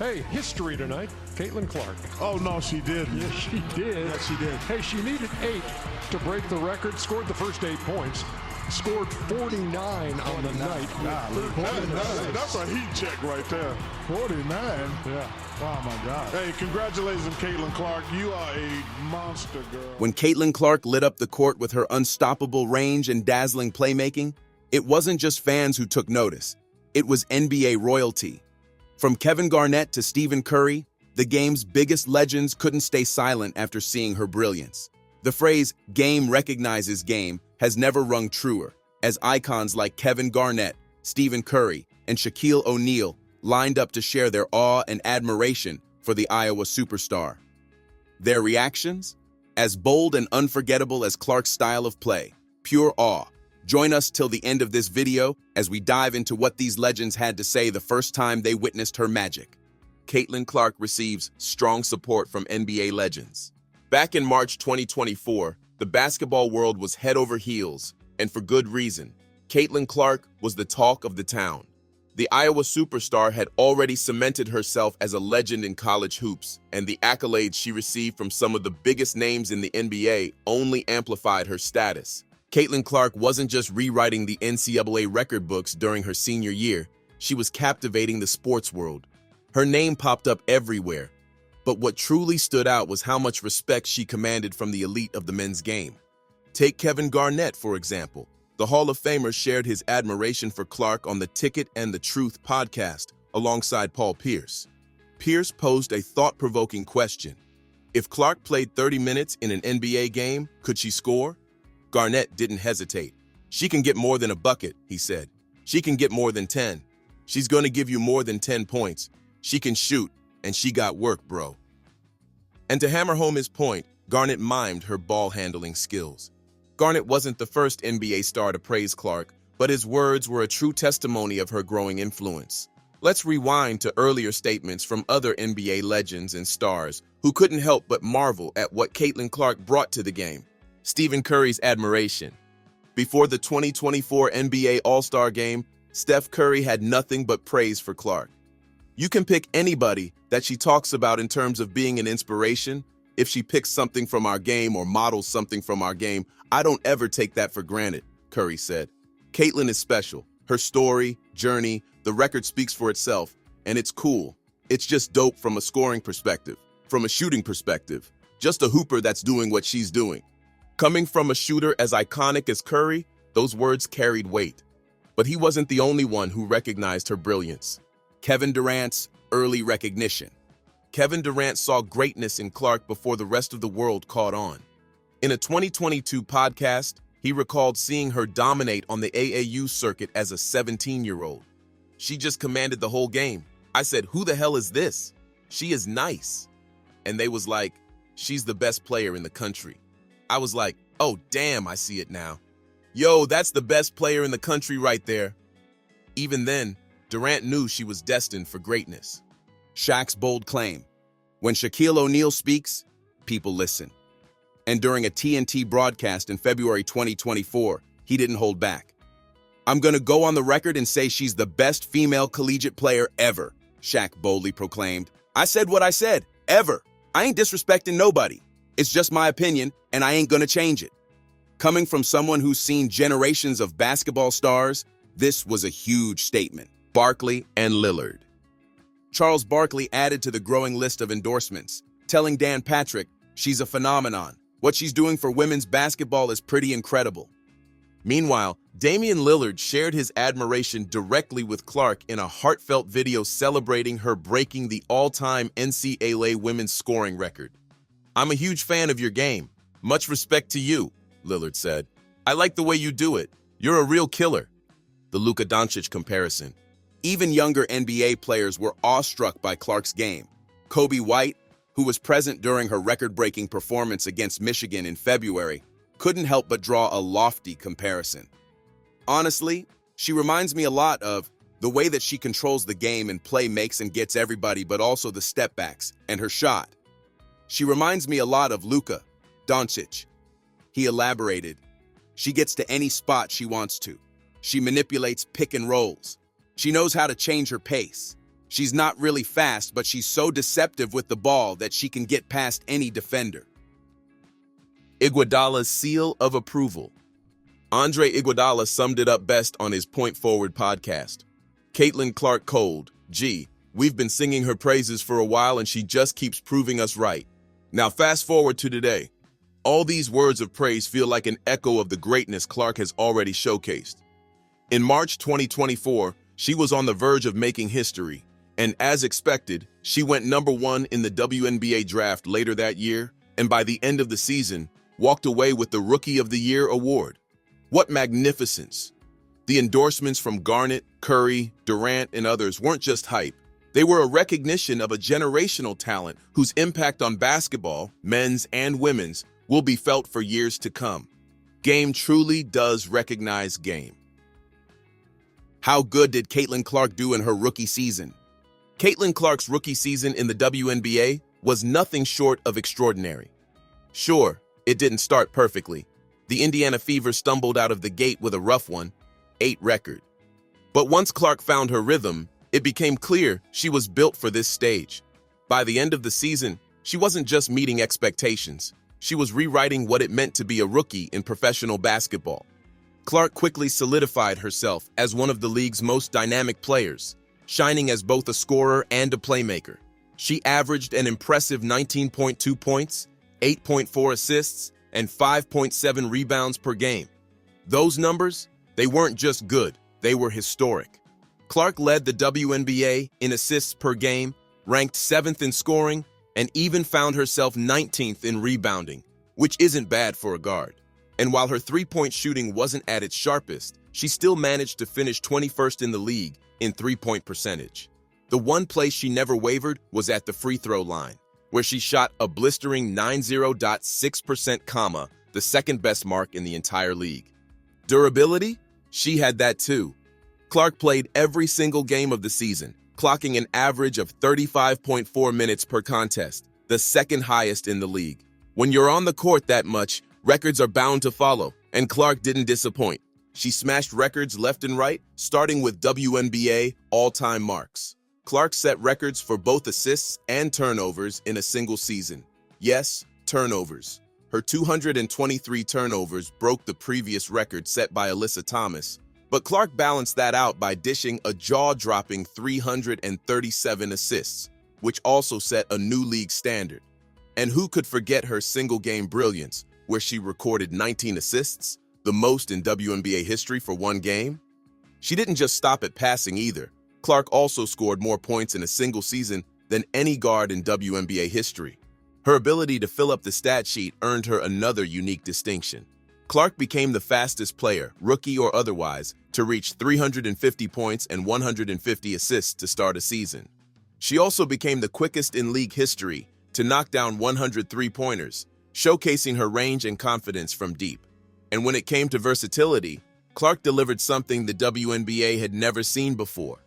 Hey, history tonight. Caitlin Clark. Oh, no, she didn't. Yes, she did. Yes, she did. Hey, she needed 8 to break the record, scored the first 8 points, scored 49 on the night. That's a heat check right there. 49? Yeah. Oh, my God. Hey, congratulations, Caitlin Clark. You are a monster, girl. When Caitlin Clark lit up the court with her unstoppable range and dazzling playmaking, it wasn't just fans who took notice. It was NBA royalty. From Kevin Garnett to Stephen Curry, the game's biggest legends couldn't stay silent after seeing her brilliance. The phrase, "game recognizes game," has never rung truer, as icons like Kevin Garnett, Stephen Curry, and Shaquille O'Neal lined up to share their awe and admiration for the Iowa superstar. Their reactions? As bold and unforgettable as Clark's style of play, pure awe. Join us till the end of this video as we dive into what these legends had to say the first time they witnessed her magic. Caitlin Clark receives strong support from NBA legends. Back in March 2024, the basketball world was head over heels, and for good reason. Caitlin Clark was the talk of the town. The Iowa superstar had already cemented herself as a legend in college hoops, and the accolades she received from some of the biggest names in the NBA only amplified her status. Caitlin Clark wasn't just rewriting the NCAA record books during her senior year, she was captivating the sports world. Her name popped up everywhere, but what truly stood out was how much respect she commanded from the elite of the men's game. Take Kevin Garnett, for example. The Hall of Famer shared his admiration for Clark on the Ticket and the Truth podcast alongside Paul Pierce. Pierce posed a thought-provoking question. If Clark played 30 minutes in an NBA game, could she score? Garnett didn't hesitate. "She can get more than a bucket," he said. "She can get more than 10. She's going to give you more than 10 points. She can shoot, and she got work, bro." And to hammer home his point, Garnett mimed her ball-handling skills. Garnett wasn't the first NBA star to praise Clark, but his words were a true testimony of her growing influence. Let's rewind to earlier statements from other NBA legends and stars who couldn't help but marvel at what Caitlin Clark brought to the game. Stephen Curry's admiration. Before the 2024 NBA All-Star Game, Steph Curry had nothing but praise for Clark. You can pick anybody that she talks about in terms of being an inspiration. If she picks something from our game or models something from our game, I don't ever take that for granted, Curry said. Caitlin is special. Her story, journey, the record speaks for itself, and it's cool. It's just dope from a scoring perspective, from a shooting perspective, just a hooper that's doing what she's doing. Coming from a shooter as iconic as Curry, those words carried weight. But he wasn't the only one who recognized her brilliance. Kevin Durant's early recognition. Kevin Durant saw greatness in Clark before the rest of the world caught on. In a 2022 podcast, he recalled seeing her dominate on the AAU circuit as a 17-year-old. "She just commanded the whole game. I said, 'Who the hell is this? She is nice.' And they was like, 'She's the best player in the country.' I was like, 'Oh, damn, I see it now. Yo, that's the best player in the country right there.' Even then, Durant knew she was destined for greatness." Shaq's bold claim. When Shaquille O'Neal speaks, people listen. And during a TNT broadcast in February 2024, he didn't hold back. "I'm going to go on the record and say she's the best female collegiate player ever," Shaq boldly proclaimed. "I said what I said, ever. I ain't disrespecting nobody. It's just my opinion, and I ain't gonna change it." Coming from someone who's seen generations of basketball stars, this was a huge statement. Barkley and Lillard. Charles Barkley added to the growing list of endorsements, telling Dan Patrick, "She's a phenomenon. What she's doing for women's basketball is pretty incredible." Meanwhile, Damian Lillard shared his admiration directly with Clark in a heartfelt video celebrating her breaking the all-time NCAA women's scoring record. "I'm a huge fan of your game. Much respect to you," Lillard said. "I like the way you do it. You're a real killer." The Luka Doncic comparison. Even younger NBA players were awestruck by Clark's game. Kobe White, who was present during her record-breaking performance against Michigan in February, couldn't help but draw a lofty comparison. "Honestly, she reminds me a lot of the way that she controls the game and play makes and gets everybody, but also the step-backs and her shot. She reminds me a lot of Luka Doncic." He elaborated. "She gets to any spot she wants to. She manipulates pick and rolls. She knows how to change her pace. She's not really fast, but she's so deceptive with the ball that she can get past any defender. Iguodala's seal of approval. Andre Iguodala summed it up best on his Point Forward podcast. Caitlin Clark Cold, gee, we've been singing her praises for a while and she just keeps proving us right. Now fast forward to today. All these words of praise feel like an echo of the greatness Clark has already showcased. In March 2024, she was on the verge of making history, and as expected, she went #1 in the WNBA draft later that year, and by the end of the season, walked away with the Rookie of the Year award. What magnificence! The endorsements from Garnett, Curry, Durant, and others weren't just hype. They were a recognition of a generational talent whose impact on basketball, men's and women's, will be felt for years to come. Game truly does recognize game. How good did Caitlin Clark do in her rookie season? Caitlin Clark's rookie season in the WNBA was nothing short of extraordinary. Sure, it didn't start perfectly. The Indiana Fever stumbled out of the gate with a rough 1-8 record. But once Clark found her rhythm, it became clear she was built for this stage. By the end of the season, she wasn't just meeting expectations. She was rewriting what it meant to be a rookie in professional basketball. Clark quickly solidified herself as one of the league's most dynamic players, shining as both a scorer and a playmaker. She averaged an impressive 19.2 points, 8.4 assists, and 5.7 rebounds per game. Those numbers, they weren't just good, they were historic. Clark led the WNBA in assists per game, ranked 7th in scoring, and even found herself 19th in rebounding, which isn't bad for a guard. And while her three-point shooting wasn't at its sharpest, she still managed to finish 21st in the league in three-point percentage. The one place she never wavered was at the free throw line, where she shot a blistering 90.6%, the second best mark in the entire league. Durability? She had that too. Clark played every single game of the season, clocking an average of 35.4 minutes per contest, the second highest in the league. When you're on the court that much, records are bound to follow, and Clark didn't disappoint. She smashed records left and right, starting with WNBA all-time marks. Clark set records for both assists and turnovers in a single season. Yes, turnovers. Her 223 turnovers broke the previous record set by Alyssa Thomas, but Clark balanced that out by dishing a jaw-dropping 337 assists, which also set a new league standard. And who could forget her single-game brilliance, where she recorded 19 assists, the most in WNBA history for one game? She didn't just stop at passing either. Clark also scored more points in a single season than any guard in WNBA history. Her ability to fill up the stat sheet earned her another unique distinction. Clark became the fastest player, rookie or otherwise, to reach 350 points and 150 assists to start a season. She also became the quickest in league history to knock down 100 three-pointers, showcasing her range and confidence from deep. And when it came to versatility, Clark delivered something the WNBA had never seen before.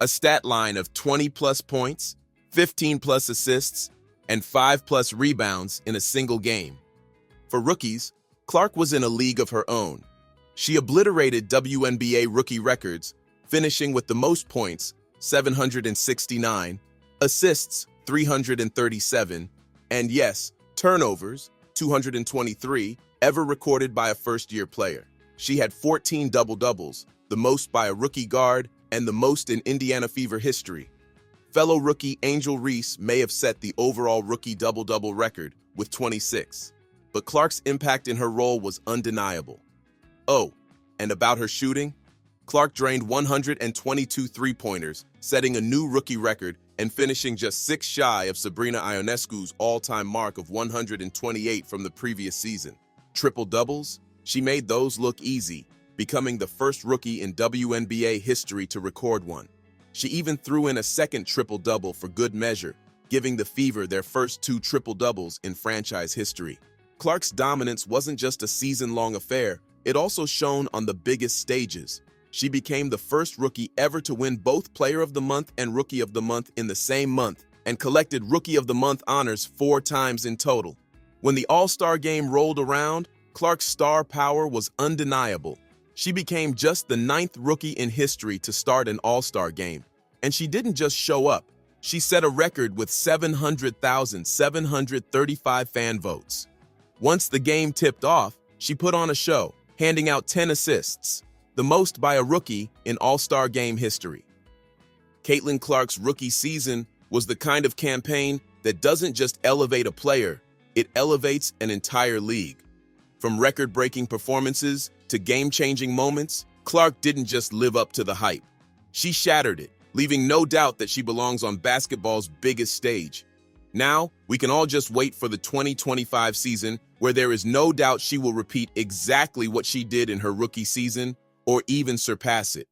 A stat line of 20-plus points, 15-plus assists, and 5-plus rebounds in a single game. For rookies, Clark was in a league of her own. She obliterated WNBA rookie records, finishing with the most points, 769, assists, 337, and yes, turnovers, 223, ever recorded by a first-year player. She had 14 double-doubles, the most by a rookie guard and the most in Indiana Fever history. Fellow rookie Angel Reese may have set the overall rookie double-double record with 26, but Clark's impact in her role was undeniable. Oh, and about her shooting, Clark drained 122 three-pointers, setting a new rookie record and finishing just 6 shy of Sabrina Ionescu's all-time mark of 128 from the previous season. Triple-doubles? She made those look easy, becoming the first rookie in WNBA history to record one. She even threw in a second triple-double for good measure, giving the Fever their first 2 triple-doubles in franchise history. Clark's dominance wasn't just a season-long affair, it also shone on the biggest stages. She became the first rookie ever to win both Player of the Month and Rookie of the Month in the same month, and collected Rookie of the Month honors 4 times in total. When the All-Star game rolled around, Clark's star power was undeniable. She became just the 9th rookie in history to start an All-Star game, And she didn't just show up. She set a record with 700,735 fan votes. Once the game tipped off, she put on a show, handing out 10 assists, the most by a rookie in All-Star Game history. Caitlin Clark's rookie season was the kind of campaign that doesn't just elevate a player, it elevates an entire league. From record-breaking performances to game-changing moments, Clark didn't just live up to the hype. She shattered it, leaving no doubt that she belongs on basketball's biggest stage. Now, we can all just wait for the 2025 season, where there is no doubt she will repeat exactly what she did in her rookie season, or even surpass it.